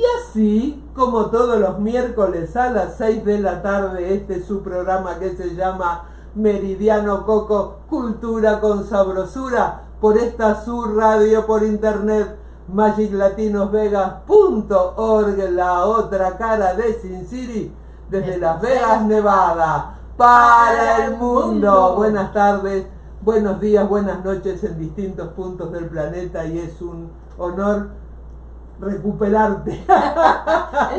Y así, como todos los miércoles a las 6 de la tarde, este es su programa que se llama Meridiano Coco, Cultura con Sabrosura, por esta su radio por internet, magiclatinosvegas.org, la otra cara de Sin City, desde Las Vegas, Nevada, para el mundo. Buenas tardes, buenos días, buenas noches en distintos puntos del planeta, y es un honor recuperarte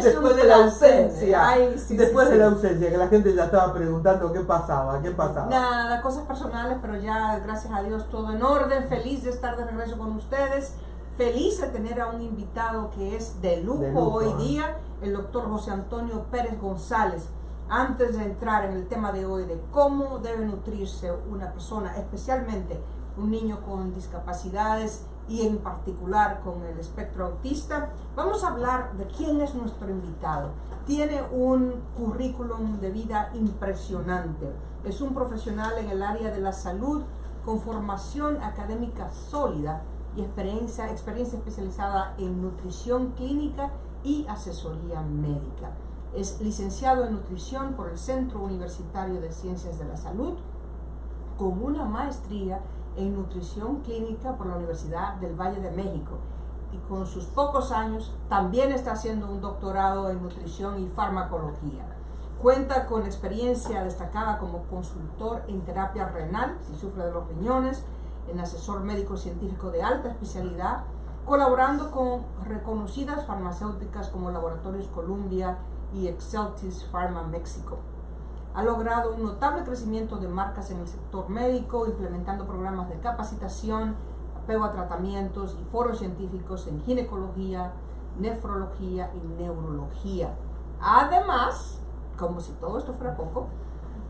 después de la ausencia. Ay, sí, después sí, de la sí. ausencia, que la gente ya estaba preguntando qué pasaba. Nada, cosas personales, pero ya gracias a Dios todo en orden. Feliz de estar de regreso con ustedes. Feliz de tener a un invitado que es de lujo hoy día, el doctor José Antonio Pérez González. Antes de entrar en el tema de hoy de cómo debe nutrirse una persona, especialmente un niño con discapacidades y en particular con el espectro autista, vamos a hablar de quién es nuestro invitado. Tiene un currículum de vida impresionante. Es un profesional en el área de la salud con formación académica sólida y experiencia especializada en nutrición clínica y asesoría médica. Es licenciado en nutrición por el Centro Universitario de Ciencias de la Salud, con una maestría en nutrición clínica por la Universidad del Valle de México, y con sus pocos años también está haciendo un doctorado en nutrición y farmacología. Cuenta con experiencia destacada como consultor en terapia renal, si sufre de los riñones, en asesor médico científico de alta especialidad, colaborando con reconocidas farmacéuticas como Laboratorios Columbia y Exceltis Pharma México. Ha logrado un notable crecimiento de marcas en el sector médico, implementando programas de capacitación, apego a tratamientos y foros científicos en ginecología, nefrología y neurología. Además, como si todo esto fuera poco,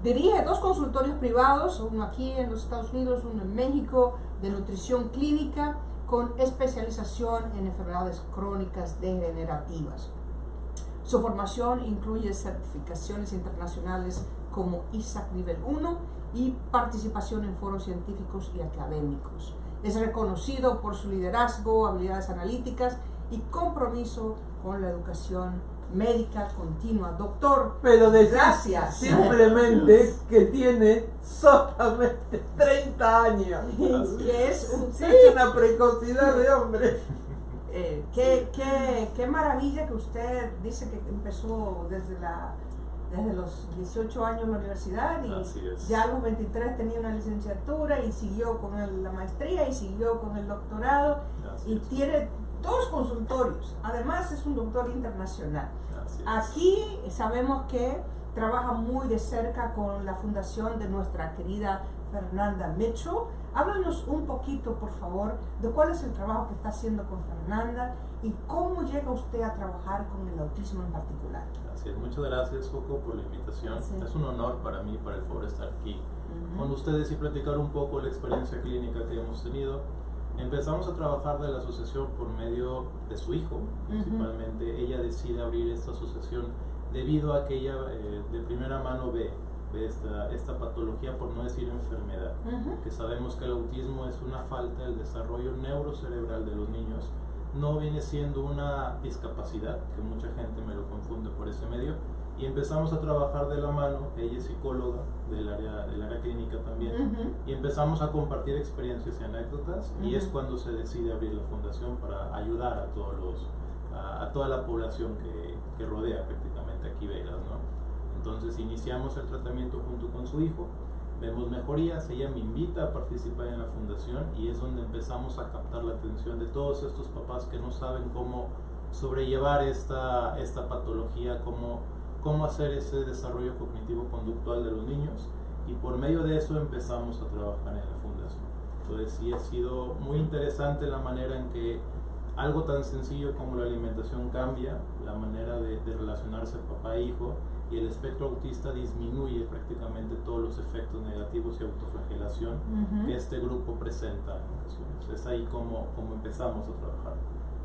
dirige 2 consultorios privados, uno aquí en los Estados Unidos, uno en México, de nutrición clínica con especialización en enfermedades crónicas degenerativas. Su formación incluye certificaciones internacionales como ISAC Nivel 1 y participación en foros científicos y académicos. Es reconocido por su liderazgo, habilidades analíticas y compromiso con la educación médica continua. Doctor, Pero gracias. Simplemente que tiene solamente 30 años. Que es una precocidad de hombre. Qué maravilla que usted dice que empezó desde los 18 años en la universidad, y ya a los 23 tenía una licenciatura y siguió con la maestría y siguió con el doctorado. Tiene 2 consultorios. Además es un doctor internacional. Aquí sabemos que trabaja muy de cerca con la fundación de nuestra querida Fernanda Mitchell. Háblanos un poquito, por favor, de cuál es el trabajo que está haciendo con Fernanda y cómo llega usted a trabajar con el autismo en particular. Así es, muchas gracias, Coco, por la invitación. Sí. Es un honor para mí, para el foro, estar aquí con ustedes y platicar un poco la experiencia clínica que hemos tenido. Empezamos a trabajar de la asociación por medio de su hijo, principalmente. Ella decide abrir esta asociación debido a que ella de primera mano ve esta patología, por no decir enfermedad, que sabemos que el autismo es una falta del desarrollo neurocerebral de los niños. No viene siendo una discapacidad, que mucha gente me lo confunde por ese medio, y empezamos a trabajar de la mano. Ella es psicóloga del área clínica también, y empezamos a compartir experiencias y anécdotas, y es cuando se decide abrir la fundación para ayudar a toda la población que rodea prácticamente aquí Vegas, ¿no? Entonces iniciamos el tratamiento junto con su hijo, vemos mejorías, ella me invita a participar en la fundación, y es donde empezamos a captar la atención de todos estos papás que no saben cómo sobrellevar esta patología, cómo hacer ese desarrollo cognitivo-conductual de los niños, y por medio de eso empezamos a trabajar en la fundación. Entonces sí ha sido muy interesante la manera en que algo tan sencillo como la alimentación cambia la manera de relacionarse papá e hijo, y el espectro autista disminuye prácticamente todos los efectos negativos y autoflagelación que este grupo presenta en ocasiones. Es ahí como empezamos a trabajar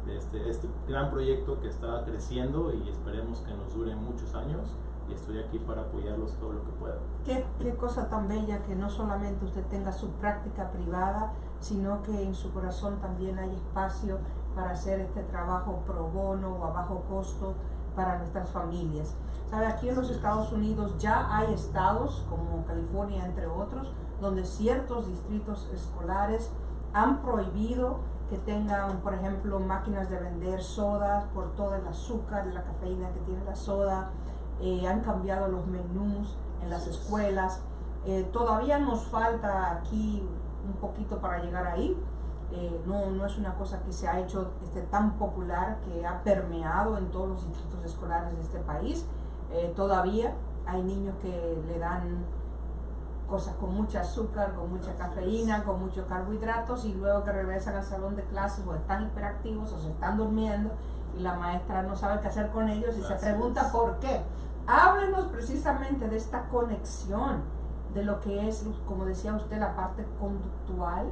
de este gran proyecto que está creciendo, y esperemos que nos dure muchos años, y estoy aquí para apoyarlos todo lo que pueda. Qué cosa tan bella que no solamente usted tenga su práctica privada, sino que en su corazón también hay espacio para hacer este trabajo pro bono o a bajo costo para nuestras familias. ¿Sabe? Aquí en los Estados Unidos ya hay estados como California, entre otros, donde ciertos distritos escolares han prohibido que tengan, por ejemplo, máquinas de vender sodas por todo el azúcar y la cafeína que tiene la soda. Han cambiado los menús en las escuelas. Todavía nos falta aquí un poquito para llegar ahí. No es una cosa que se ha hecho tan popular, que ha permeado en todos los distritos escolares de este país. Todavía hay niños que le dan cosas con mucho azúcar, con mucha cafeína, con muchos carbohidratos, y luego que regresan al salón de clases o están hiperactivos o se están durmiendo y la maestra no sabe qué hacer con ellos y se pregunta por qué. Háblenos precisamente de esta conexión, de lo que es, como decía usted, la parte conductual,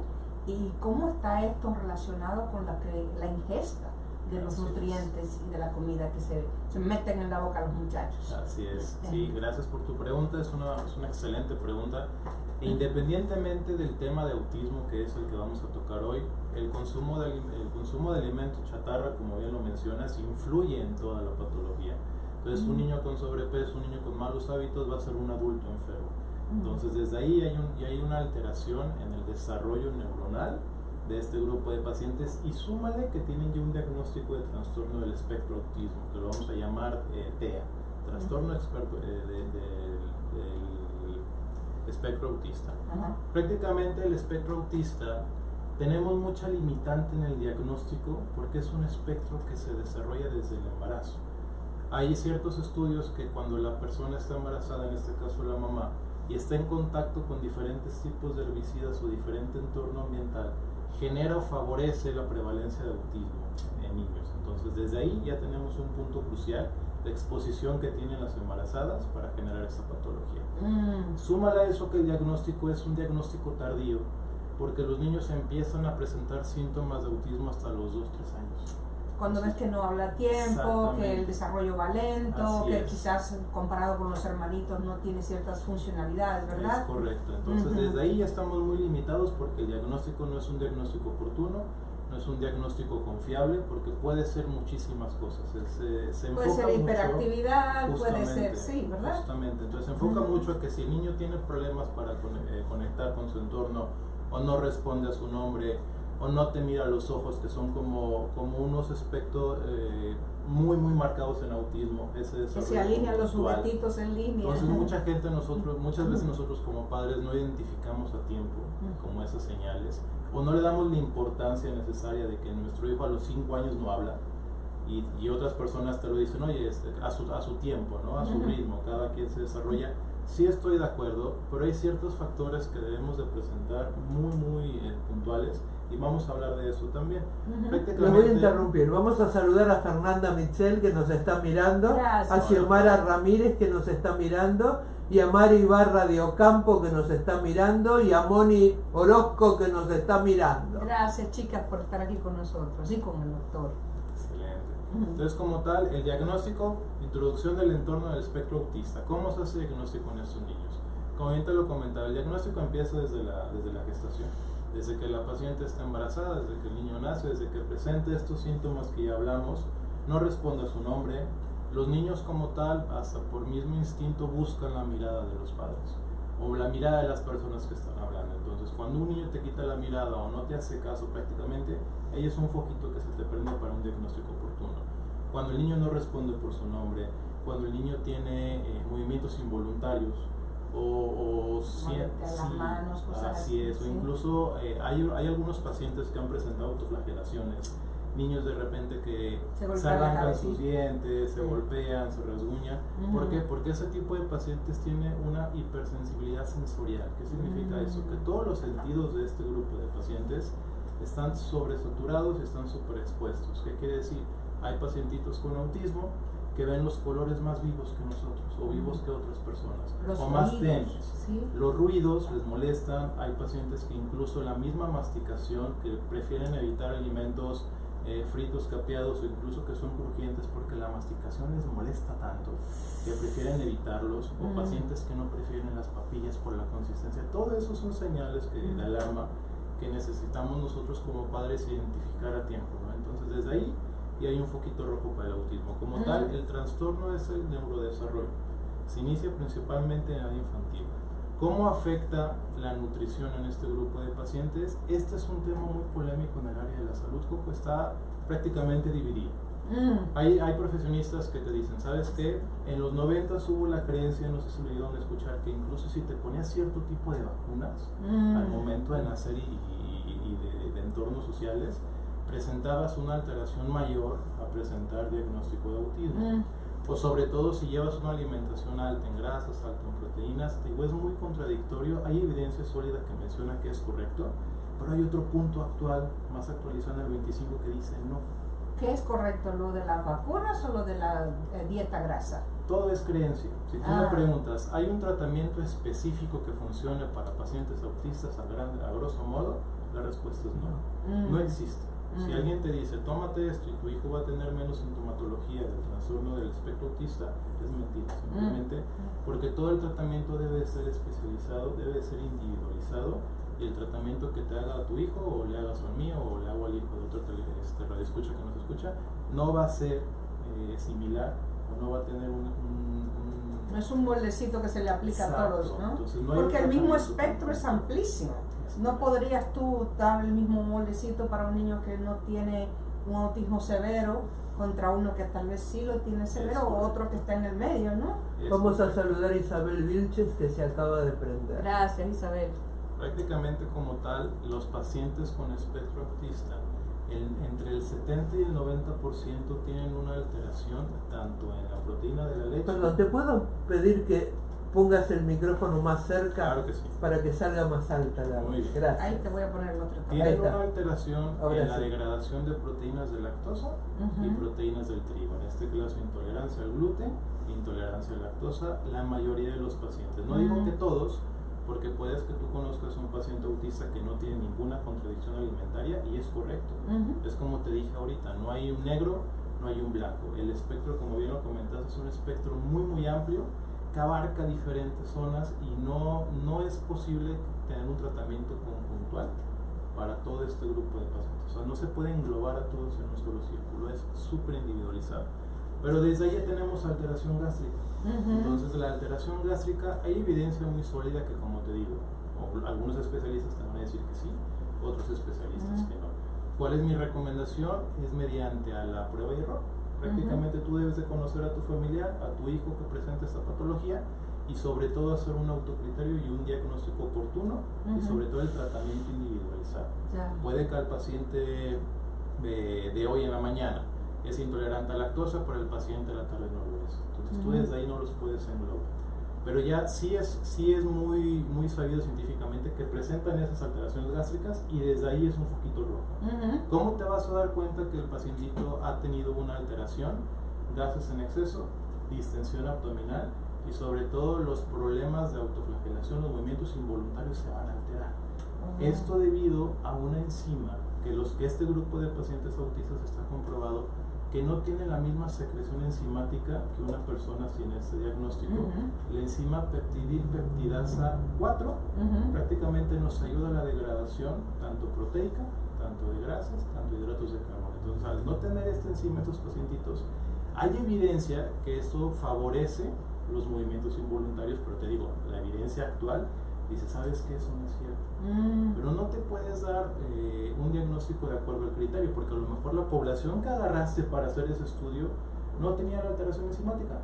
y cómo está esto relacionado con la ingesta de los nutrientes y de la comida que se meten en la boca a los muchachos. Así es, sí, gracias por tu pregunta, es una excelente pregunta. E independientemente del tema de autismo, que es el que vamos a tocar hoy, el consumo de alimentos chatarra, como bien lo mencionas, influye en toda la patología. Entonces, un niño con sobrepeso, un niño con malos hábitos va a ser un adulto enfermo. Entonces, desde ahí hay una alteración en el desarrollo neuronal de este grupo de pacientes, y súmale que tienen ya un diagnóstico de trastorno del espectro autismo, que lo vamos a llamar TEA, trastorno del espectro autista. Prácticamente el espectro autista tenemos mucha limitante en el diagnóstico porque es un espectro que se desarrolla desde el embarazo. Hay ciertos estudios que cuando la persona está embarazada, en este caso la mamá, y está en contacto con diferentes tipos de herbicidas o diferente entorno ambiental, genera o favorece la prevalencia de autismo en niños. Entonces, desde ahí ya tenemos un punto crucial, la exposición que tienen las embarazadas para generar esta patología. Súmale a eso que el diagnóstico es un diagnóstico tardío, porque los niños empiezan a presentar síntomas de autismo hasta los 2-3 años. Cuando ves que no habla a tiempo, que el desarrollo va lento, que quizás comparado con los hermanitos no tiene ciertas funcionalidades, ¿verdad? Es correcto. Entonces, desde ahí ya estamos muy limitados, porque el diagnóstico no es un diagnóstico oportuno, no es un diagnóstico confiable, porque puede ser muchísimas cosas. Puede ser hiperactividad, puede ser, sí, ¿verdad? Justamente. Entonces, se enfoca mucho a que si el niño tiene problemas para conectar con su entorno, o no responde a su nombre, o no te mira a los ojos, que son como unos aspectos muy marcados en autismo, ese desarrollo que se alinean los juguetitos en línea. Entonces muchas veces nosotros como padres no identificamos a tiempo como esas señales, o no le damos la importancia necesaria de que nuestro hijo a los 5 años no habla, y otras personas te lo dicen, oye, a su tiempo, ¿no? A su ritmo, cada quien se desarrolla. Sí, estoy de acuerdo, pero hay ciertos factores que debemos de presentar muy puntuales, y vamos a hablar de eso también. Lo voy a interrumpir, vamos a saludar a Fernanda Michel, que nos está mirando. Gracias. A Xiomara Ramírez, que nos está mirando, y a Mari Ibarra de Ocampo, que nos está mirando, y a Moni Orozco, que nos está mirando. Gracias, chicas, por estar aquí con nosotros y con el doctor. Excelente. Entonces, como tal, el diagnóstico, introducción del entorno del espectro autista. ¿Cómo se hace diagnóstico en estos niños? Como bien te lo comentaba, el diagnóstico empieza desde la gestación, desde que la paciente está embarazada, desde que el niño nace, desde que presenta estos síntomas que ya hablamos, no responde a su nombre. Los niños como tal, hasta por mismo instinto, buscan la mirada de los padres o la mirada de las personas que están hablando. Entonces, cuando un niño te quita la mirada o no te hace caso prácticamente, ahí es un foquito que se te prende para un diagnóstico oportuno. Cuando el niño no responde por su nombre, cuando el niño tiene movimientos involuntarios, o las manos, cosas así es, o incluso hay algunos pacientes que han presentado autoflagelaciones, niños de repente que se arrancan sus dientes, se golpean, se rasguñan. ¿Por qué? Porque ese tipo de pacientes tiene una hipersensibilidad sensorial. ¿Qué significa eso? Que todos los sentidos de este grupo de pacientes están sobresaturados y están superexpuestos. ¿Qué quiere decir? Hay pacientitos con autismo que ven los colores más vivos que nosotros, o vivos que otras personas, o más tenues. ¿Sí? Los ruidos les molestan. Hay pacientes que incluso la misma masticación, que prefieren evitar alimentos fritos, capeados, o incluso que son crujientes, porque la masticación les molesta tanto que prefieren evitarlos, o pacientes que no prefieren las papillas por la consistencia. Todo eso son señales de alarma, que necesitamos nosotros como padres identificar a tiempo, ¿no? Entonces desde ahí y hay un foquito rojo para el autismo. Como tal, el trastorno es el neurodesarrollo. Se inicia principalmente en edad infantil. ¿Cómo afecta la nutrición en este grupo de pacientes? Este es un tema muy polémico en el área de la salud, Coco, está prácticamente dividido. Hay profesionistas que te dicen, ¿sabes qué? En los 90 hubo la creencia, no sé si me llegaron a escuchar, que incluso si te ponías cierto tipo de vacunas al momento de nacer y de entornos sociales, presentabas una alteración mayor a presentar diagnóstico de autismo. O sobre todo si llevas una alimentación alta en grasas, alta en proteínas, digo, es muy contradictorio. Hay evidencia sólida que menciona que es correcto, pero hay otro punto actual, más actualizado en el 25, que dice no. ¿Qué es correcto? ¿Lo de las vacunas o lo de la dieta grasa? Todo es creencia. Si tú me preguntas, ¿hay un tratamiento específico que funcione para pacientes autistas a grosso modo? La respuesta es no. No existe. Si alguien te dice, tómate esto y tu hijo va a tener menos sintomatología del trastorno del espectro autista, es mentira. Simplemente porque todo el tratamiento debe ser especializado, debe ser individualizado, y el tratamiento que te haga a tu hijo, o le hagas al mío, o le hago al hijo de otro radioescucha que nos escucha, no va a ser similar, o no va a tener no es un moldecito que se le aplica a todos, ¿no? Entonces, no porque el mismo espectro es amplísimo. No podrías tú dar el mismo moldecito para un niño que no tiene un autismo severo contra uno que tal vez sí lo tiene severo, o otro que está en el medio, ¿no? Vamos a saludar a Isabel Vilches, que se acaba de prender. Gracias, Isabel. Prácticamente como tal, los pacientes con espectro autista, entre el 70 y el 90% tienen una alteración tanto en la proteína de la leche. Perdón, ¿te puedo pedir que pongas el micrófono más cerca? Claro que sí. Para que salga más alta la voz. Gracias. Ahí te voy a poner el otro. Tienen una alteración Ahora en la sí. degradación de proteínas de lactosa y proteínas del trigo. En este caso, intolerancia al gluten, intolerancia a la lactosa, la mayoría de los pacientes. No digo que todos, porque puedes que tú conozcas a un paciente autista que no tiene ninguna contradicción alimentaria, y es correcto. Es como te dije ahorita, no hay un negro, no hay un blanco. El espectro, como bien lo comentaste, es un espectro muy amplio que abarca diferentes zonas, y no es posible tener un tratamiento conjuntual para todo este grupo de pacientes. O sea, no se puede englobar a todos en un solo círculo, es súper individualizado. Pero desde ahí ya tenemos alteración gástrica. Entonces, de la alteración gástrica hay evidencia muy sólida que, como te digo, algunos especialistas te van a decir que sí, otros especialistas que no. ¿Cuál es mi recomendación? Es mediante a la prueba y error. Prácticamente tú debes de conocer a tu familiar, a tu hijo que presenta esta patología, y sobre todo hacer un autocriterio y un diagnóstico oportuno, y sobre todo el tratamiento individualizado. Puede que al paciente de hoy en la mañana es intolerante a lactosa, pero el paciente a la tarde no lo es. Entonces tú desde ahí no los puedes englobar. Pero ya sí es muy sabido científicamente que presentan esas alteraciones gástricas, y desde ahí es un foquito rojo. ¿Cómo te vas a dar cuenta que el pacientito ha tenido una alteración? Gases en exceso, distensión abdominal, y sobre todo los problemas de autoflagelación, los movimientos involuntarios se van a alterar. Esto debido a una enzima que este grupo de pacientes autistas está comprobado que no tiene la misma secreción enzimática que una persona sin este diagnóstico. La enzima peptidilpeptidasa 4 prácticamente nos ayuda a la degradación tanto proteica, tanto de grasas, tanto de hidratos de carbono. Entonces, al no tener esta enzima estos pacientitos, hay evidencia que esto favorece los movimientos involuntarios, pero te digo, la evidencia actual dice, ¿sabes qué? Eso no es cierto. Pero no te puedes dar un diagnóstico de acuerdo al criterio, porque a lo mejor la población que agarraste para hacer ese estudio no tenía la alteración enzimática,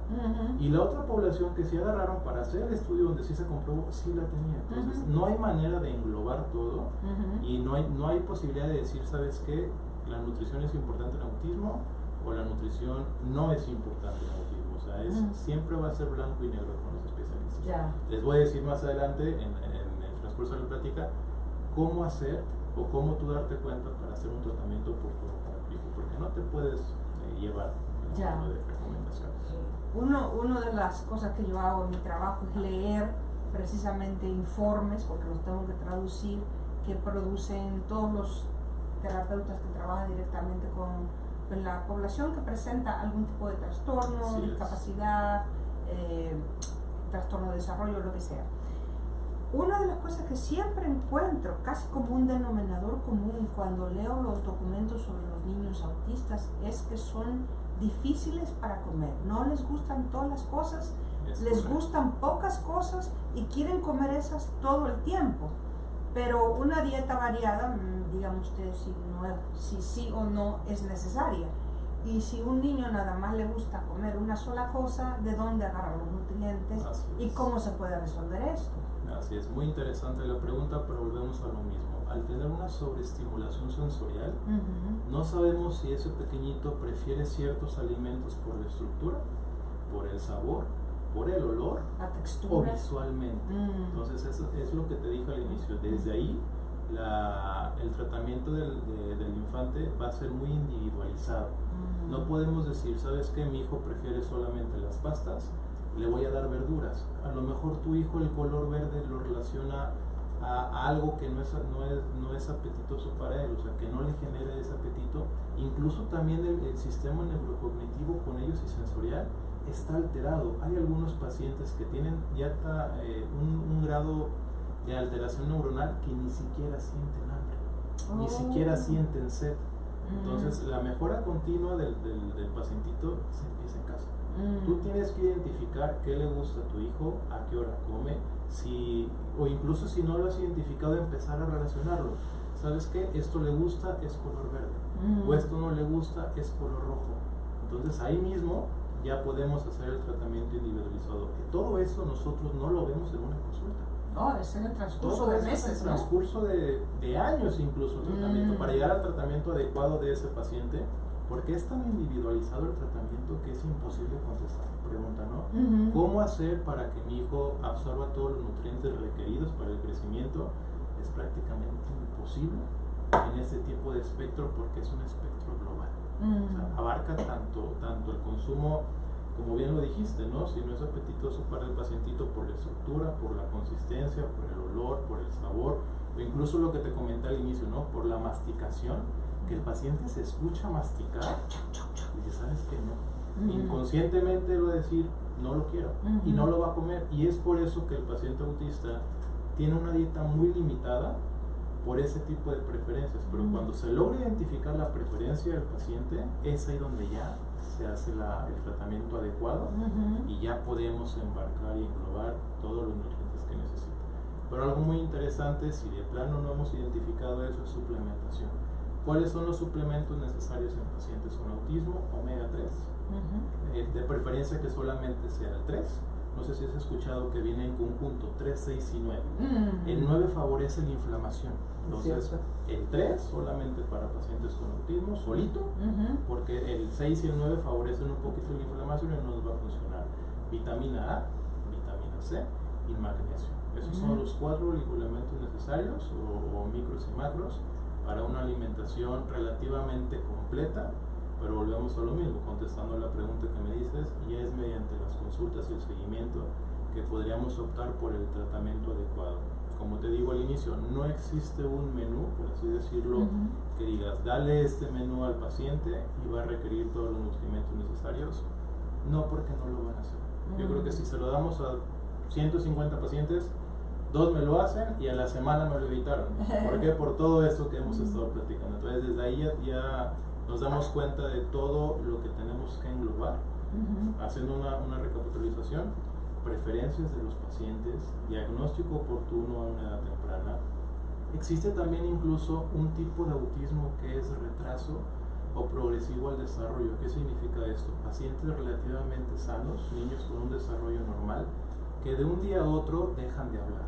y la otra población que sí agarraron para hacer el estudio donde sí se comprobó, sí la tenía. Entonces no hay manera de englobar todo, y no hay posibilidad de decir, ¿sabes qué? La nutrición es importante en autismo, o la nutrición no es importante en autismo. O sea, siempre va a ser blanco y negro con los especialistas. Les voy a decir más adelante en el transcurso de la plática cómo hacer o cómo tú darte cuenta para hacer un tratamiento oportuno para tu hijo, porque no te puedes llevar uno de recomendaciones. Una de las cosas que yo hago en mi trabajo es leer precisamente informes, porque los tengo que traducir, que producen todos los terapeutas que trabajan directamente con la población que presenta algún tipo de trastorno, discapacidad, trastorno de desarrollo, lo que sea. Una de las cosas que siempre encuentro, casi como un denominador común cuando leo los documentos sobre los niños autistas, es que son difíciles para comer. No les gustan todas las cosas, les gustan pocas cosas y quieren comer esas todo el tiempo. Pero una dieta variada, díganme ustedes si sí o no es necesaria. Y si un niño nada más le gusta comer una sola cosa, ¿de dónde agarra los nutrientes? ¿Y cómo se puede resolver esto? Así es, muy interesante la pregunta, pero volvemos a lo mismo. Al tener una sobreestimulación sensorial, no sabemos si ese pequeñito prefiere ciertos alimentos por la estructura, por el sabor, por el olor, la textura o visualmente. Entonces eso es lo que te dije al inicio. Desde ahí el tratamiento del infante va a ser muy individualizado. No podemos decir, ¿sabes qué? Mi hijo prefiere solamente las pastas, le voy a dar verduras. A lo mejor tu hijo el color verde lo relaciona a algo que no es apetitoso para él, o sea, que no le genera ese apetito. Incluso también el sistema neurocognitivo con ellos y sensorial está alterado. Hay algunos pacientes que tienen ya un grado de alteración neuronal que ni siquiera sienten hambre, ni siquiera sienten sed. Entonces la mejora continua del pacientito se empieza en casa. Tú tienes que identificar qué le gusta a tu hijo, a qué hora come, o incluso si no lo has identificado, empezar a relacionarlo. ¿Sabes qué? Esto le gusta, es color verde, o esto no le gusta, es color rojo. Entonces ahí mismo ya podemos hacer el tratamiento individualizado. Todo eso nosotros no lo vemos en una consulta. No, es en el transcurso de meses, en el transcurso de años incluso el tratamiento, para llegar al tratamiento adecuado de ese paciente, porque es tan individualizado el tratamiento que es imposible contestar la pregunta, ¿no? ¿Cómo hacer para que mi hijo absorba todos los nutrientes requeridos para el crecimiento? Es prácticamente imposible en este tipo de espectro, porque es un espectro global. O sea, abarca tanto el consumo, como bien lo dijiste, ¿no? Si no es apetitoso para el pacientito por la estructura, por la consistencia, por el olor, por el sabor, o incluso lo que te comenté al inicio, ¿no? Por la masticación, que el paciente se escucha masticar y dice, ¿sabes qué? No. Inconscientemente va a decir, no lo quiero, y no lo va a comer. Y es por eso que el paciente autista tiene una dieta muy limitada por ese tipo de preferencias, pero cuando se logra identificar la preferencia del paciente, es ahí donde ya se hace el tratamiento adecuado y ya podemos embarcar y englobar todos los nutrientes que necesita. Pero algo muy interesante, si de plano no hemos identificado eso, es suplementación. ¿Cuáles son los suplementos necesarios en pacientes con autismo? Omega 3, de preferencia que solamente sea el 3. No sé si has escuchado que viene en conjunto 3, 6 y 9. El 9 favorece la inflamación. Entonces, el 3 solamente para pacientes con autismo, solito, porque el 6 y el 9 favorecen un poquito la inflamación y nos va a funcionar. Vitamina A, vitamina C y magnesio. Esos son los 4 elementos necesarios, o micros y macros, para una alimentación relativamente completa. Pero volvemos a lo mismo, contestando la pregunta que me dices, y es mediante las consultas y el seguimiento que podríamos optar por el tratamiento adecuado. Como te digo al inicio, no existe un menú, por así decirlo, que digas, dale este menú al paciente y va a requerir todos los nutrimentos necesarios. No, porque no lo van a hacer. Yo creo que si se lo damos a 150 pacientes, 2 me lo hacen y a la semana me lo evitaron. ¿Por qué? Por todo esto que hemos estado platicando. Entonces, desde ahí ya nos damos cuenta de todo lo que tenemos que englobar, haciendo una recapitulación, preferencias de los pacientes, diagnóstico oportuno a una edad temprana. Existe también incluso un tipo de autismo que es retraso o progresivo al desarrollo. ¿Qué significa esto? Pacientes relativamente sanos, niños con un desarrollo normal, que de un día a otro dejan de hablar,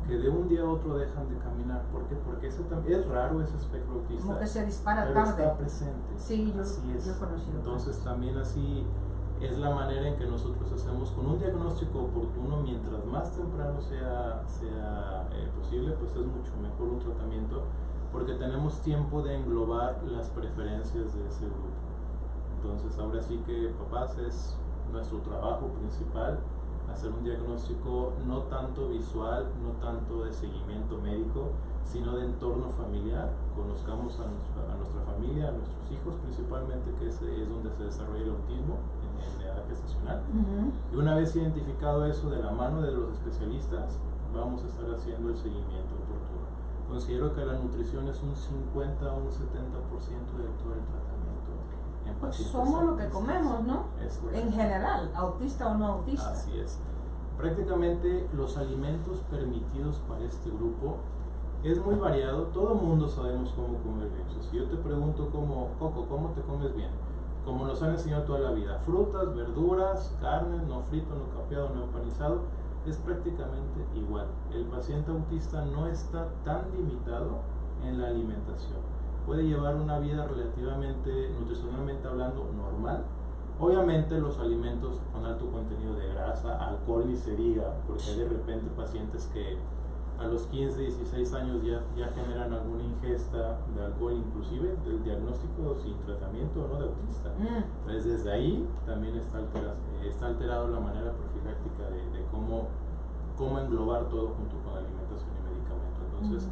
que de un día a otro dejan de caminar. ¿Por qué? Porque ese es raro, ese espectro autista. Como que se dispara pero tarde. Está presente. Sí, yo he conocido. Entonces también así es la manera en que nosotros hacemos con un diagnóstico oportuno. Mientras más temprano sea posible, pues es mucho mejor un tratamiento, porque tenemos tiempo de englobar las preferencias de ese grupo. Entonces ahora sí que, papás, es nuestro trabajo principal hacer un diagnóstico no tanto visual, no tanto de seguimiento médico, sino de entorno familiar. Conozcamos a nuestra familia, a nuestros hijos principalmente, que es donde se desarrolla el autismo en edad gestacional. Y una vez identificado eso de la mano de los especialistas, vamos a estar haciendo el seguimiento oportuno. Considero que la nutrición es un 50 o un 70% de todo el tratamiento en Pues pacientes somos lo que autistas. comemos, ¿no? Es correcto. En general, autista o no autista. Así es. Prácticamente los alimentos permitidos para este grupo es muy variado. Todo mundo sabemos cómo comer bien. O sea, si yo te pregunto Coco, ¿cómo te comes bien? Como nos han enseñado toda la vida, frutas, verduras, carne, no frito, no capeado, no empanizado, es prácticamente igual. El paciente autista no está tan limitado en la alimentación. Puede llevar una vida relativamente, nutricionalmente hablando, normal. Obviamente los alimentos con alto contenido de grasa, alcohol ni se diga, porque hay de repente pacientes que a los 15, 16 años ya generan alguna ingesta de alcohol, inclusive del diagnóstico sin tratamiento, ¿no?, de autista. Entonces desde ahí también está alterado la manera profiláctica de cómo englobar todo junto con alimentación y medicamento. Entonces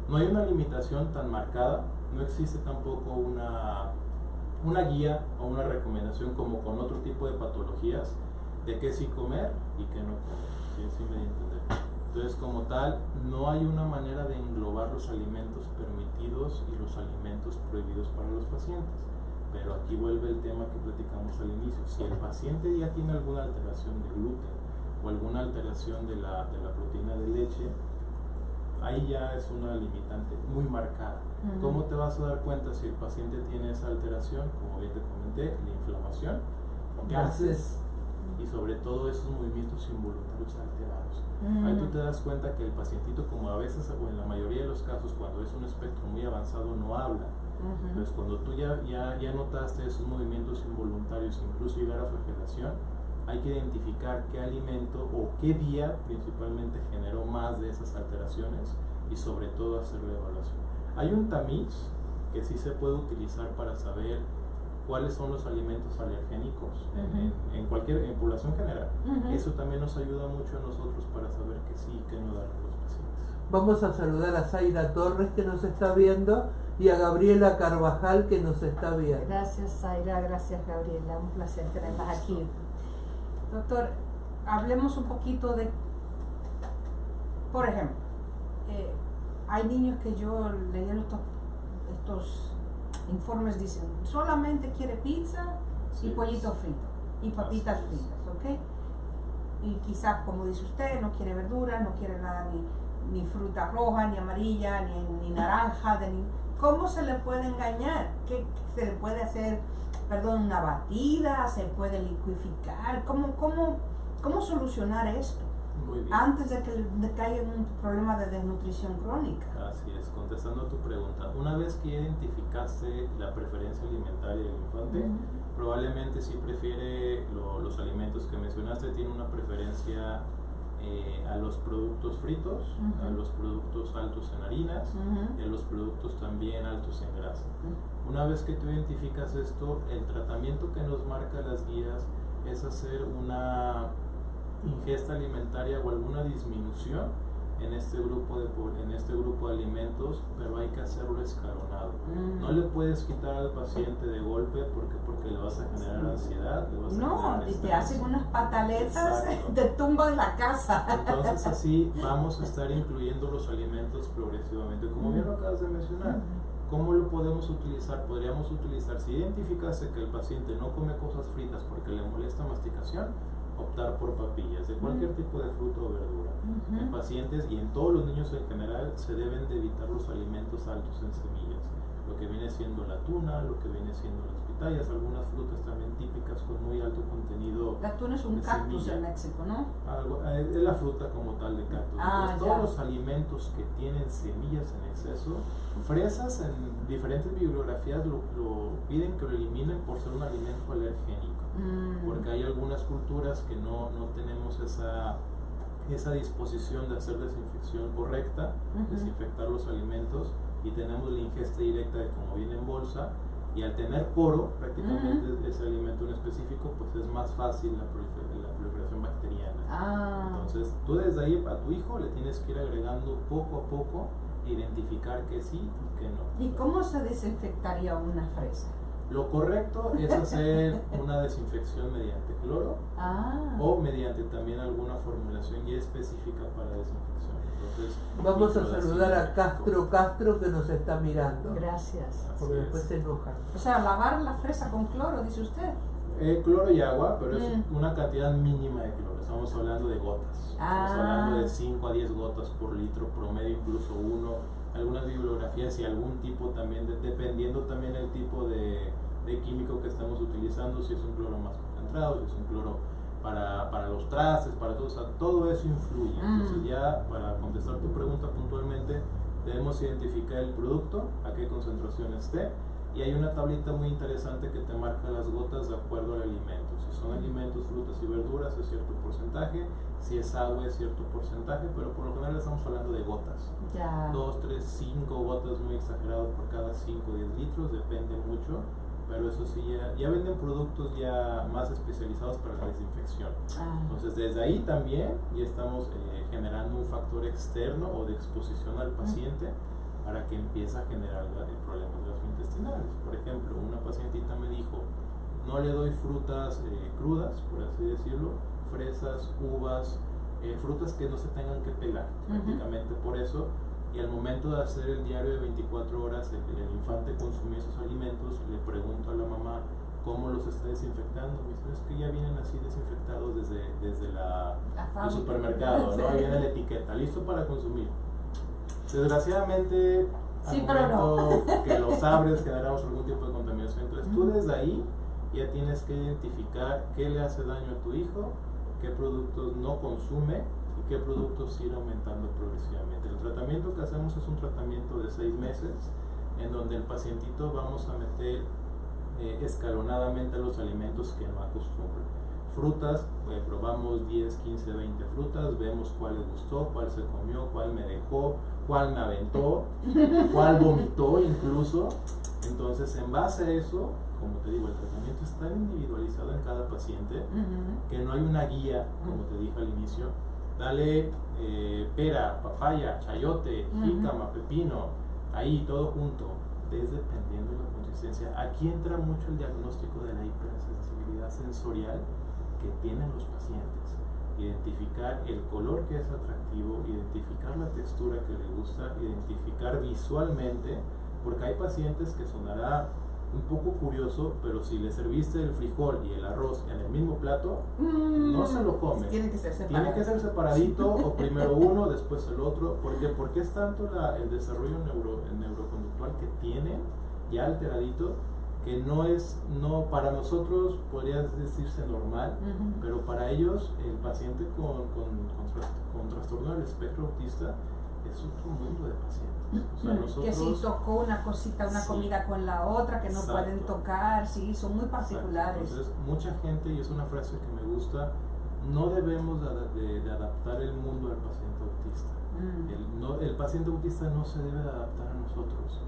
no hay una limitación tan marcada, no existe tampoco una guía o una recomendación como con otro tipo de patologías de qué sí comer y qué no comer. ¿Sí me di a entender? Entonces, como tal, no hay una manera de englobar los alimentos permitidos y los alimentos prohibidos para los pacientes. Pero aquí vuelve el tema que platicamos al inicio. Si el paciente ya tiene alguna alteración de gluten o alguna alteración de la proteína de leche, ahí ya es una limitante muy marcada. ¿Cómo te vas a dar cuenta si el paciente tiene esa alteración? Como bien te comenté, la inflamación, gases y sobre todo esos movimientos involuntarios alterados. Ahí tú te das cuenta que el pacientito, como a veces o en la mayoría de los casos cuando es un espectro muy avanzado, no habla. Entonces cuando tú ya notaste esos movimientos involuntarios, incluso llegar a flagelación, hay que identificar qué alimento o qué día principalmente generó más de esas alteraciones y sobre todo hacer la evaluación. Hay un tamiz que sí se puede utilizar para saber cuáles son los alimentos alergénicos en población general. Eso también nos ayuda mucho a nosotros para saber qué sí y qué no dar a los pacientes. Vamos a saludar a Zaira Torres, que nos está viendo, y a Gabriela Carvajal, que nos está viendo. Gracias, Zaira, gracias, Gabriela, un placer tenerlas aquí. Doctor, hablemos un poquito de, por ejemplo, hay niños que yo leyendo estos informes dicen solamente quiere pizza y pollito frito y papitas fritas, ¿ok? Y quizás, como dice usted, no quiere verduras, no quiere nada, ni fruta roja, ni amarilla, ni naranja. ¿Cómo se le puede engañar? ¿Qué se le puede hacer? Perdón, una batida, se puede liquificar. ¿Cómo solucionar esto? Muy bien. Antes de que caiga en un problema de desnutrición crónica. Así es, contestando a tu pregunta, una vez que identificaste la preferencia alimentaria del infante, probablemente si prefiere los alimentos que mencionaste, tiene una preferencia a los productos fritos, a los productos altos en harinas y a los productos también altos en grasa. Una vez que tú identificas esto, el tratamiento que nos marca las guías es hacer una ingesta alimentaria o alguna disminución en este grupo de alimentos, pero hay que hacerlo escalonado. No le puedes quitar al paciente de golpe porque le vas a generar ansiedad, le vas a generar y te hacen unas pataletas, te tumban la casa. Entonces así vamos a estar incluyendo los alimentos progresivamente, como bien lo acabas de mencionar. ¿Cómo lo podemos utilizar? Podríamos utilizar, si identificaste que el paciente no come cosas fritas porque le molesta masticación, optar por papillas de cualquier tipo de fruta o verdura. En pacientes y en todos los niños en general se deben de evitar los alimentos altos en semillas, lo que viene siendo la tuna, lo que viene siendo las pitayas, algunas frutas también típicas con muy alto contenido. La tuna es un cactus en México, ¿no? Es la fruta como tal de cactus. Todos los alimentos que tienen semillas en exceso, fresas en diferentes bibliografías lo piden que lo eliminen por ser un alimento alergénico. Porque hay algunas culturas que no tenemos esa disposición de hacer desinfección correcta, desinfectar los alimentos, y tenemos la ingesta directa de como viene en bolsa, y al tener poro prácticamente ese alimento en específico, pues es más fácil la proliferación bacteriana. Entonces tú desde ahí a tu hijo le tienes que ir agregando poco a poco, identificar que sí y que no. ¿Y cómo se desinfectaría una fresa? Lo correcto es hacer una desinfección mediante cloro o mediante también alguna formulación ya específica para desinfección. Entonces, vamos a saludar a Castro que nos está mirando. Gracias. Porque después se enoja. O sea, lavar la fresa con cloro, dice usted. Cloro y agua, pero es una cantidad mínima de cloro. Estamos hablando de gotas. Estamos hablando de 5 a 10 gotas por litro promedio, incluso 1. Algunas bibliografías y algún tipo también, dependiendo también el tipo de químico que estamos utilizando, si es un cloro más concentrado, si es un cloro para los trastes, para todo, o sea, todo eso influye. Entonces ya para contestar tu pregunta puntualmente, debemos identificar el producto, a qué concentración esté, y hay una tablita muy interesante que te marca las gotas de acuerdo al alimento. Si son alimentos, frutas y verduras es cierto porcentaje, si es agua es cierto porcentaje, pero por lo general estamos hablando de gotas. 2, 3, 5 gotas, muy exagerado, por cada 5 o 10 litros, depende mucho, pero eso sí, ya venden productos ya más especializados para la desinfección. Entonces desde ahí también ya estamos generando un factor externo o de exposición al paciente para que empiece a generar problemas gastrointestinales. Por ejemplo, una pacientita me dijo, no le doy frutas crudas, por así decirlo, fresas, uvas, frutas que no se tengan que pelar, prácticamente por eso. Y al momento de hacer el diario de 24 horas, el infante consumía esos alimentos, le pregunto a la mamá cómo los está desinfectando. Me dice, es que ya vienen así desinfectados desde el supermercado, ¿no? Ahí viene la etiqueta, listo para consumir. Desgraciadamente, al momento que los abres, generamos algún tipo de contaminación. Entonces tú desde ahí ya tienes que identificar qué le hace daño a tu hijo, qué productos no consume y qué productos ir aumentando progresivamente. El tratamiento que hacemos es un tratamiento de 6 meses, en donde el pacientito vamos a meter escalonadamente los alimentos que no acostumbra. Frutas, probamos 10, 15, 20 frutas, vemos cuál le gustó, cuál se comió, cuál me dejó, cuál me aventó, cuál vomitó incluso. Entonces, en base a eso, como te digo, el tratamiento es tan individualizado en cada paciente que no hay una guía, como te dije al inicio. Dale pera, papaya, chayote, jícama, pepino, ahí todo junto, dependiendo de la consistencia. Aquí entra mucho el diagnóstico de la hipersensibilidad sensorial que tienen los pacientes. Identificar el color que es atractivo, identificar la textura que le gusta, identificar visualmente, porque hay pacientes que sonará un poco curioso, pero si le serviste el frijol y el arroz en el mismo plato, no se lo come. Tiene que ser separado. Tiene que ser separadito, o primero uno, después el otro. Porque es tanto el desarrollo neuroconductual que tiene ya alteradito, que no para nosotros podría decirse normal, pero para ellos el paciente con trastorno del espectro autista es otro mundo de pacientes. O sea, nosotros, que si tocó una cosita, una comida con la otra, que no pueden tocar, sí, son muy particulares. Entonces, mucha gente, y es una frase que me gusta, no debemos de adaptar el mundo al paciente autista. El paciente autista no se debe de adaptar a nosotros,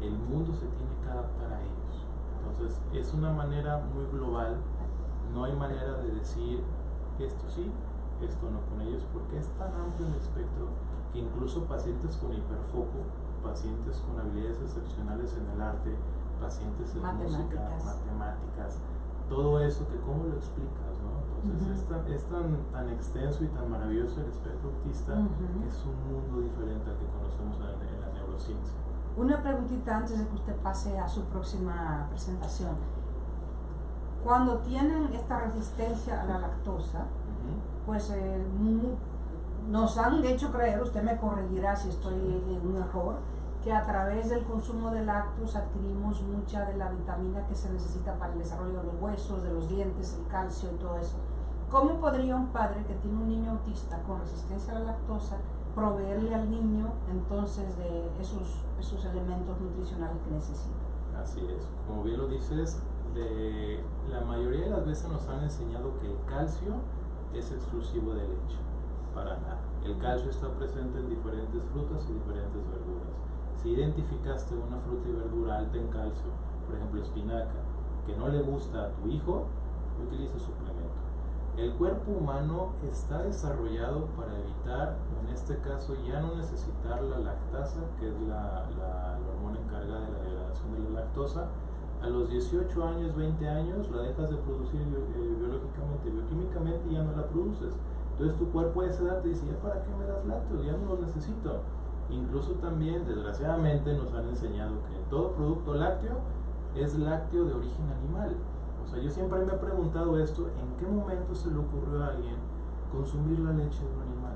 el mundo se tiene que adaptar a ellos. Entonces, es una manera muy global, no hay manera de decir esto sí, esto no con ellos, porque es tan amplio el espectro que incluso pacientes con hiperfoco, pacientes con habilidades excepcionales en el arte, pacientes en música, matemáticas, todo eso que cómo lo explicas, ¿no? Entonces es tan extenso y tan maravilloso el espectro autista que es un mundo diferente al que conocemos en la neurociencia. Una preguntita antes de que usted pase a su próxima presentación. Cuando tienen esta resistencia a la lactosa, pues nos han hecho creer, usted me corregirá si estoy en un error, que a través del consumo de lácteos adquirimos mucha de la vitamina que se necesita para el desarrollo de los huesos, de los dientes, el calcio y todo eso. ¿Cómo podría un padre que tiene un niño autista con resistencia a la lactosa proveerle al niño entonces de esos elementos nutricionales que necesita? Así es, como bien lo dices, la mayoría de las veces nos han enseñado que el calcio es exclusivo de leche, para nada. El calcio está presente en diferentes frutas y diferentes verduras. Si identificaste una fruta y verdura alta en calcio, por ejemplo espinaca, que no le gusta a tu hijo, utiliza suplemento. El cuerpo humano está desarrollado para evitar, en este caso, ya no necesitar la lactasa, que es la hormona encargada de la degradación de la lactosa, A los 18 años, 20 años, la dejas de producir biológicamente, bioquímicamente ya no la produces. Entonces tu cuerpo a esa edad te dice, ¿ya para qué me das lácteos? Ya no los necesito. Incluso también, desgraciadamente, nos han enseñado que todo producto lácteo es lácteo de origen animal. O sea, yo siempre me he preguntado esto, ¿en qué momento se le ocurrió a alguien consumir la leche de un animal?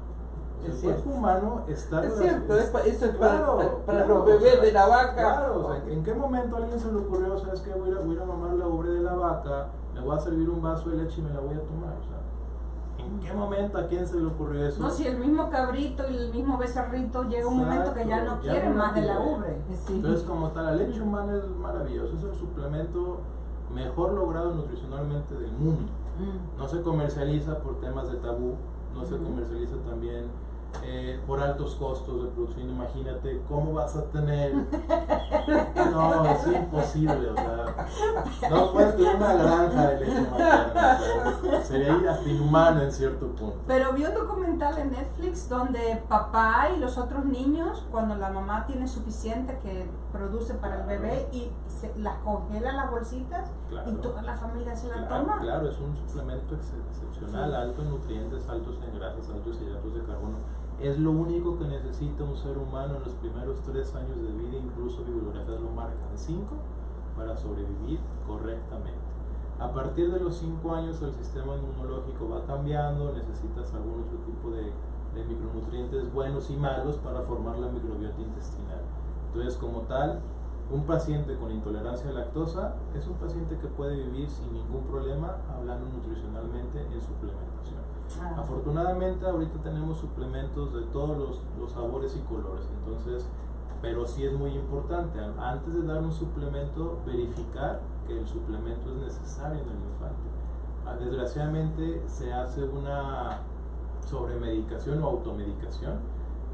O sea, el cuerpo humano está... Es cierto, eso es claro, para los bebés de la vaca. Claro, o sea, ¿en qué momento a alguien se le ocurrió, sabes qué, voy a ir a mamar la ubre de la vaca, me voy a servir un vaso de leche y me la voy a tomar? O sea, ¿en qué momento a quién se le ocurrió eso? No, si el mismo cabrito y el mismo becerrito llega un momento que ya no quieren más de la ubre. Sí. Entonces, como tal, la leche humana es maravillosa, es el suplemento mejor logrado nutricionalmente del mundo. No se comercializa por temas de tabú, no se comercializa también por altos costos de producción. Imagínate cómo vas a tener... No, es imposible, o sea, no puedes tener una granja de leche materna, o sea, sería hasta inhumano en cierto punto. Pero vi un documental en Netflix donde papá y los otros niños, cuando la mamá tiene suficiente que produce para el bebé y las congela las bolsitas, claro, y toda la familia se la toma. Claro, es un suplemento excepcional, alto en nutrientes, altos en grasas, altos en hidratos de carbono. Es lo único que necesita un ser humano en los primeros 3 años de vida, incluso bibliografías lo marcan 5, para sobrevivir correctamente. A partir de los 5 años el sistema inmunológico va cambiando, necesitas algún otro tipo de micronutrientes buenos y malos para formar la microbiota intestinal. Entonces, como tal, un paciente con intolerancia a lactosa es un paciente que puede vivir sin ningún problema, hablando nutricionalmente, en suplementación. Afortunadamente ahorita tenemos suplementos de todos los sabores y colores, entonces, pero sí es muy importante, antes de dar un suplemento, verificar que el suplemento es necesario en el infante. Desgraciadamente se hace una sobremedicación o automedicación,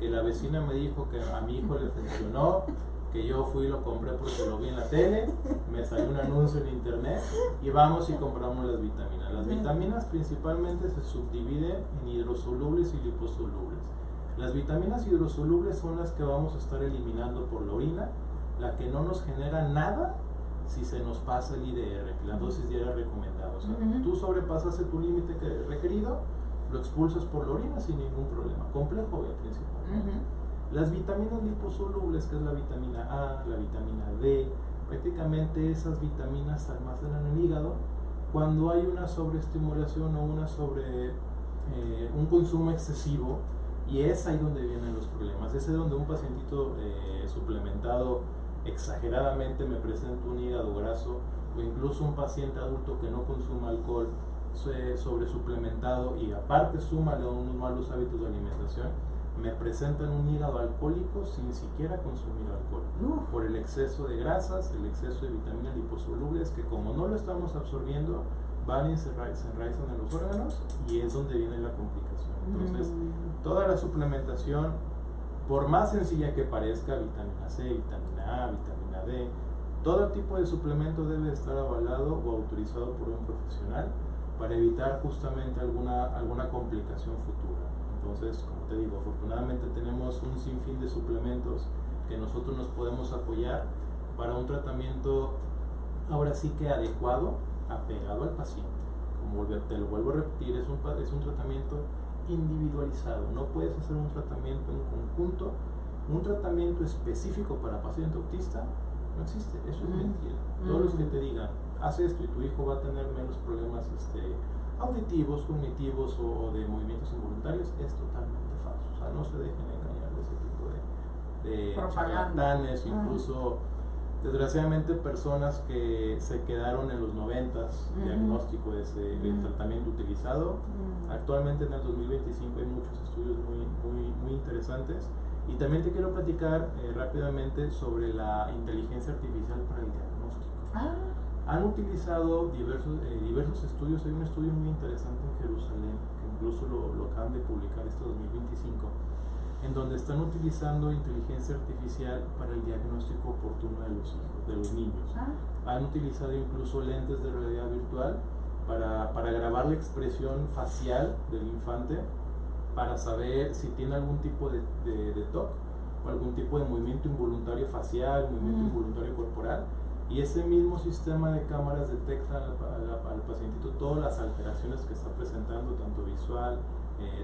que la vecina me dijo que a mi hijo le funcionó, que yo fui y lo compré porque lo vi en la tele, me salió un anuncio en internet y vamos y compramos las vitaminas. Las vitaminas principalmente se subdividen en hidrosolubles y liposolubles. Las vitaminas hidrosolubles son las que vamos a estar eliminando por la orina, la que no nos genera nada si se nos pasa el IDR, la dosis diaria recomendada. O sea, tú sobrepasaste tu límite requerido, lo expulsas por la orina sin ningún problema. Complejo B principalmente. Las vitaminas liposolubles, que es la vitamina A, la vitamina D, prácticamente esas vitaminas se almacenan en el hígado cuando hay una sobreestimulación o un consumo excesivo, y es ahí donde vienen los problemas. Es ahí donde un pacientito suplementado exageradamente me presenta un hígado graso, o incluso un paciente adulto que no consuma alcohol sobresuplementado y aparte súmale unos malos hábitos de alimentación, me presentan un hígado alcohólico sin siquiera consumir alcohol, por el exceso de grasas, el exceso de vitaminas liposolubles, que como no lo estamos absorbiendo, van y se enraizan en los órganos, y es donde viene la complicación. Entonces, toda la suplementación, por más sencilla que parezca, vitamina C, vitamina A, vitamina D, todo tipo de suplemento debe estar avalado o autorizado por un profesional para evitar justamente alguna complicación futura. Entonces, como te digo, afortunadamente tenemos un sinfín de suplementos que nosotros nos podemos apoyar para un tratamiento, ahora sí que adecuado, apegado al paciente. Como te lo vuelvo a repetir, es un tratamiento individualizado. No puedes hacer un tratamiento en conjunto, un tratamiento específico para paciente autista, no existe, eso es mentira. Todos los que te digan, haz esto y tu hijo va a tener menos problemas auditivos, cognitivos o de movimientos involuntarios, es totalmente falso. O sea, no se dejen engañar de ese tipo de charlatanes, incluso desgraciadamente personas que se quedaron en los 90s, diagnóstico del tratamiento utilizado. Actualmente en el 2025 hay muchos estudios muy interesantes, y también te quiero platicar rápidamente sobre la inteligencia artificial para el diagnóstico. Han utilizado diversos estudios. Hay un estudio muy interesante en Jerusalén, que incluso lo acaban de publicar este 2025, en donde están utilizando inteligencia artificial para el diagnóstico oportuno de los niños. Han utilizado incluso lentes de realidad virtual para grabar la expresión facial del infante, para saber si tiene algún tipo de TOC o algún tipo de movimiento involuntario facial, movimiento involuntario corporal, y ese mismo sistema de cámaras detecta al pacientito todas las alteraciones que está presentando, tanto visual,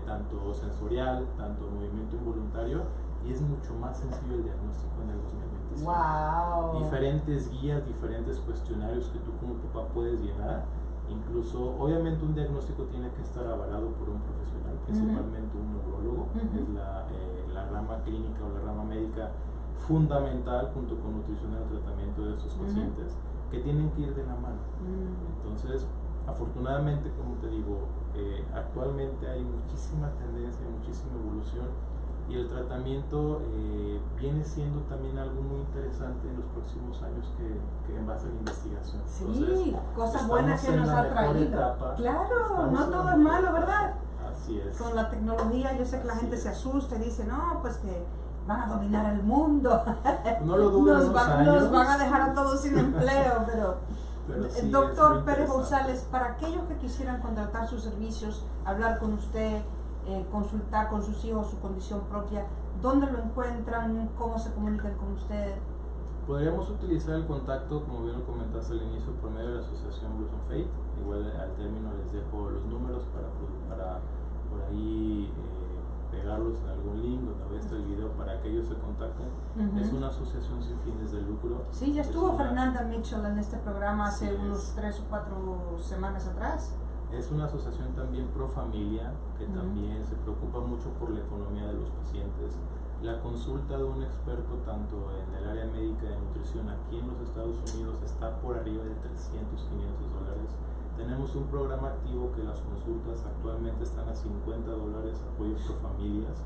tanto sensorial, tanto movimiento involuntario, y es mucho más sencillo el diagnóstico en el 2025. Wow. Diferentes guías, diferentes cuestionarios que tú como papá puedes llenar. Incluso, obviamente un diagnóstico tiene que estar avalado por un profesional, principalmente un neurólogo, es la rama clínica o la rama médica fundamental junto con nutrición y tratamiento de estos pacientes, que tienen que ir de la mano. Entonces, afortunadamente, como te digo, actualmente hay muchísima tendencia, muchísima evolución, y el tratamiento viene siendo también algo muy interesante en los próximos años que en base a la investigación. Sí, entonces, cosas buenas que nos ha traído. Claro, no todo es malo, ¿verdad? Así es. Con la tecnología yo sé que la gente se asusta y dice, no, pues que van a dominar el mundo. No lo dudo, nos van a dejar a todos sin empleo, pero sí, doctor Pérez González, para aquellos que quisieran contratar sus servicios, hablar con usted, consultar con sus hijos su condición propia, ¿dónde lo encuentran? ¿Cómo se comunican con usted? Podríamos utilizar el contacto, como bien lo comentaste al inicio, por medio de la asociación Blues on Faith. Igual al término les dejo los números para por ahí pegarlos en algún link donde vea el video para que ellos se contacten. Es una asociación sin fines de lucro. Sí, ya estuvo Fernanda Mitchell en este programa hace unos 3 o 4 semanas atrás. Es una asociación también pro familia, que también se preocupa mucho por la economía de los pacientes. La consulta de un experto tanto en el área médica de nutrición aquí en los Estados Unidos está por arriba de $300, $500. Tenemos un programa activo que las consultas actualmente están a $50, apoyo por familias.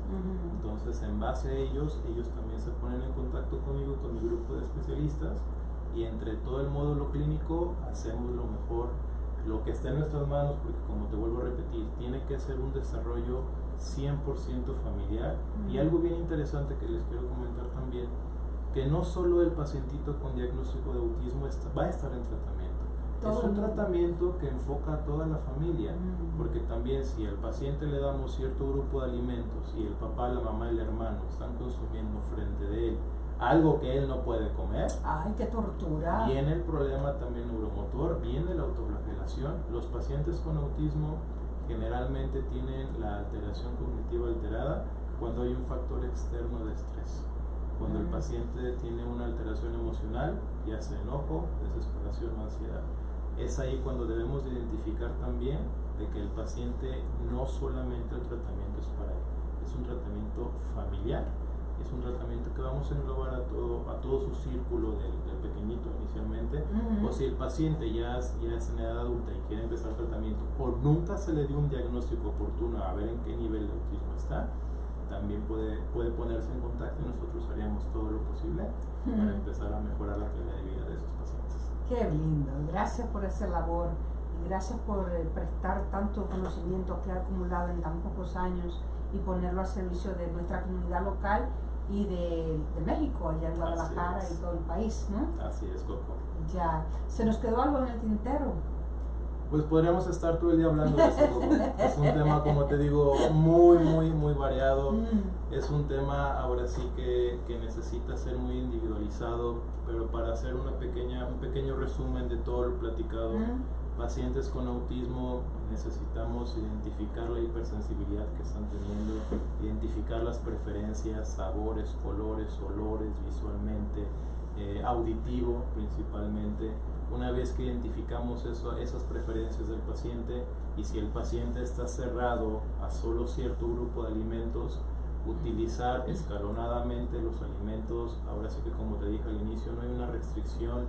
Entonces, en base a ellos también se ponen en contacto conmigo, con mi grupo de especialistas, y entre todo el módulo clínico hacemos lo mejor, lo que está en nuestras manos, porque como te vuelvo a repetir, tiene que ser un desarrollo 100% familiar. Y algo bien interesante que les quiero comentar también, que no solo el pacientito con diagnóstico de autismo va a estar en tratamiento. Es un tratamiento que enfoca a toda la familia, porque también si al paciente le damos cierto grupo de alimentos y el papá, la mamá y el hermano están consumiendo frente de él algo que él no puede comer, ¡ay, qué tortura! Viene el problema también neuromotor, viene la autoflagelación. Los pacientes con autismo generalmente tienen la alteración cognitiva alterada cuando hay un factor externo de estrés. Cuando el paciente tiene una alteración emocional, ya sea enojo, desesperación o ansiedad. Es ahí cuando debemos identificar también de que el paciente no solamente el tratamiento es para él, es un tratamiento familiar. Es un tratamiento que vamos a englobar a todo su círculo del pequeñito inicialmente. O si el paciente ya es en edad adulta y quiere empezar el tratamiento o nunca se le dio un diagnóstico oportuno a ver en qué nivel de autismo está, también puede ponerse en contacto y nosotros haríamos todo lo posible para empezar a mejorar la calidad de vida de esos pacientes. Qué lindo, gracias por esa labor y gracias por prestar tanto conocimiento que ha acumulado en tan pocos años y ponerlo a servicio de nuestra comunidad local y de México, allá en Guadalajara y todo el país, ¿no? Así es, Coco. Ya, ¿se nos quedó algo en el tintero? Pues podríamos estar todo el día hablando de esto, Coco. Es un tema, como te digo, muy variado. Es un tema, ahora sí, que necesita ser muy individualizado, pero para hacer un pequeño resumen de todo lo platicado, pacientes con autismo necesitamos identificar la hipersensibilidad que están teniendo, identificar las preferencias, sabores, colores, olores, visualmente, auditivo principalmente. Una vez que identificamos esas preferencias del paciente, y si el paciente está cerrado a solo cierto grupo de alimentos, utilizar escalonadamente los alimentos. Ahora sí que, como te dije al inicio, no hay una restricción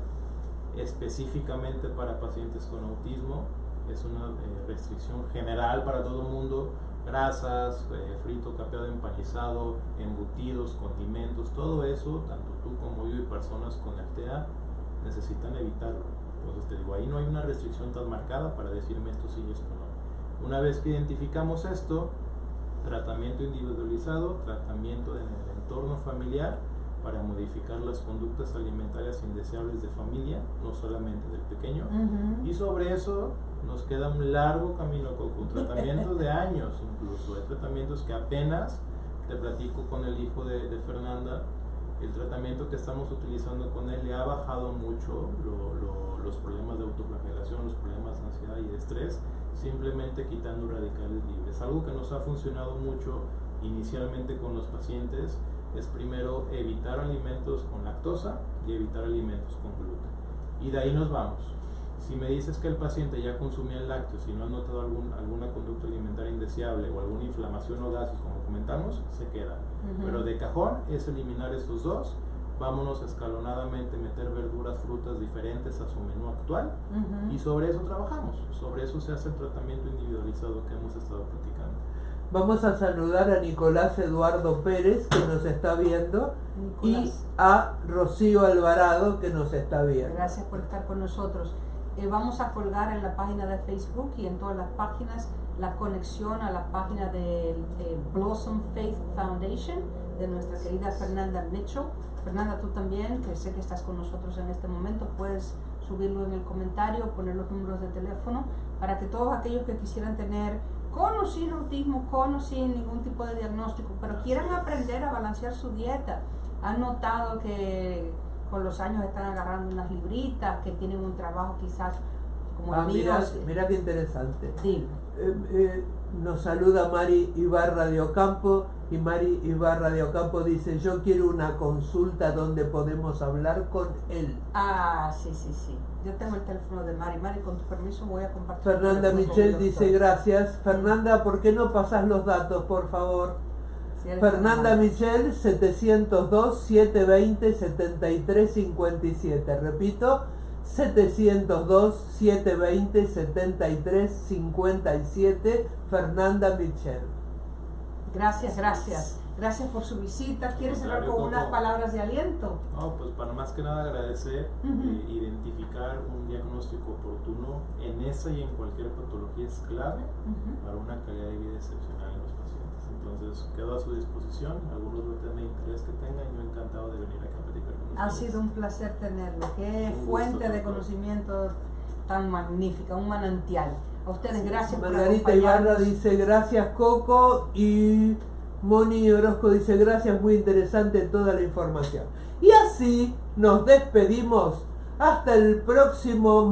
específicamente para pacientes con autismo, es una restricción general para todo el mundo. Grasas, frito, capeado, empanizado, embutidos, condimentos, todo eso, tanto tú como yo y personas con el TEA necesitan evitarlo. Entonces te digo, ahí no hay una restricción tan marcada para decirme esto sí y esto no. Una vez que identificamos esto, tratamiento individualizado, tratamiento en el entorno familiar para modificar las conductas alimentarias indeseables de familia, no solamente del pequeño. Y sobre eso nos queda un largo camino, con tratamientos de años incluso. Hay tratamientos que apenas, te platico con el hijo de Fernanda, El tratamiento que estamos utilizando con él le ha bajado mucho los problemas de autoflagelación, los problemas de ansiedad y de estrés, simplemente quitando radicales libres. Algo que nos ha funcionado mucho inicialmente con los pacientes es primero evitar alimentos con lactosa y evitar alimentos con gluten. Y de ahí nos vamos. Si me dices que el paciente ya consumía el lácteo, si no ha notado alguna conducta alimentaria indeseable o alguna inflamación o gases, como comentamos, se queda. Pero de cajón es eliminar estos dos. Vámonos escalonadamente, meter verduras, frutas diferentes a su menú actual y sobre eso trabajamos. Sobre eso se hace el tratamiento individualizado que hemos estado platicando. Vamos a saludar a Nicolás Eduardo Pérez, que nos está viendo, Nicolás. y a Rocío Alvarado, que nos está viendo. Gracias por estar con nosotros. Vamos a colgar en la página de Facebook y en todas las páginas la conexión a la página de Blossom Faith Foundation de nuestra querida Fernanda Mitchell. Fernanda, tú también, que sé que estás con nosotros en este momento, puedes subirlo en el comentario, poner los números de teléfono para que todos aquellos que quisieran tener con o sin autismo, con o sin ningún tipo de diagnóstico, pero quieran aprender a balancear su dieta. Han notado que con los años están agarrando unas libritas, que tienen un trabajo quizás como el mío. Mira qué interesante. Dime. Nos saluda Mari Ibarra de Ocampo, y Mari Ibarra de Ocampo dice: yo quiero una consulta donde podemos hablar con él. Ah, sí. Yo tengo el teléfono de Mari. Mari, con tu permiso voy a compartir. Fernanda Michel dice: gracias. Fernanda, ¿por qué no pasas los datos, por favor? Fernanda Michel, 702-720-7357. Repito, 702-720-7357. Fernanda Michel. Gracias. Gracias por su visita. ¿Quieres cerrar con unas palabras de aliento? No, pues para más que nada agradecer, identificar un diagnóstico oportuno en esa y en cualquier patología es clave para una calidad de vida excepcional en los pacientes. Entonces, quedo a su disposición. Algunos otro tema de interés que tengan, yo encantado de venir acá a platicar con ustedes. Ha sido un placer tenerlo. Qué fuente de conocimiento tan magnífica, un manantial. A ustedes, gracias por acompañarnos. Margarita Ibarra dice: gracias, Coco. Y Moni Orozco dice: gracias, muy interesante toda la información. Y así nos despedimos hasta el próximo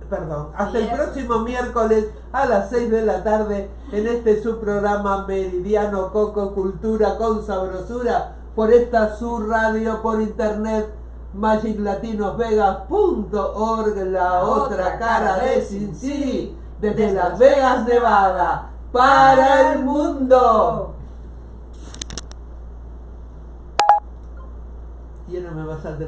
el próximo miércoles a las 6 de la tarde en este su programa Meridiano Coco, Cultura con Sabrosura, por esta su radio, por internet, magiclatinosvegas.org, la otra cara de Sin City, desde Las Vegas, Nevada, para el mundo. Ya no me vas a tener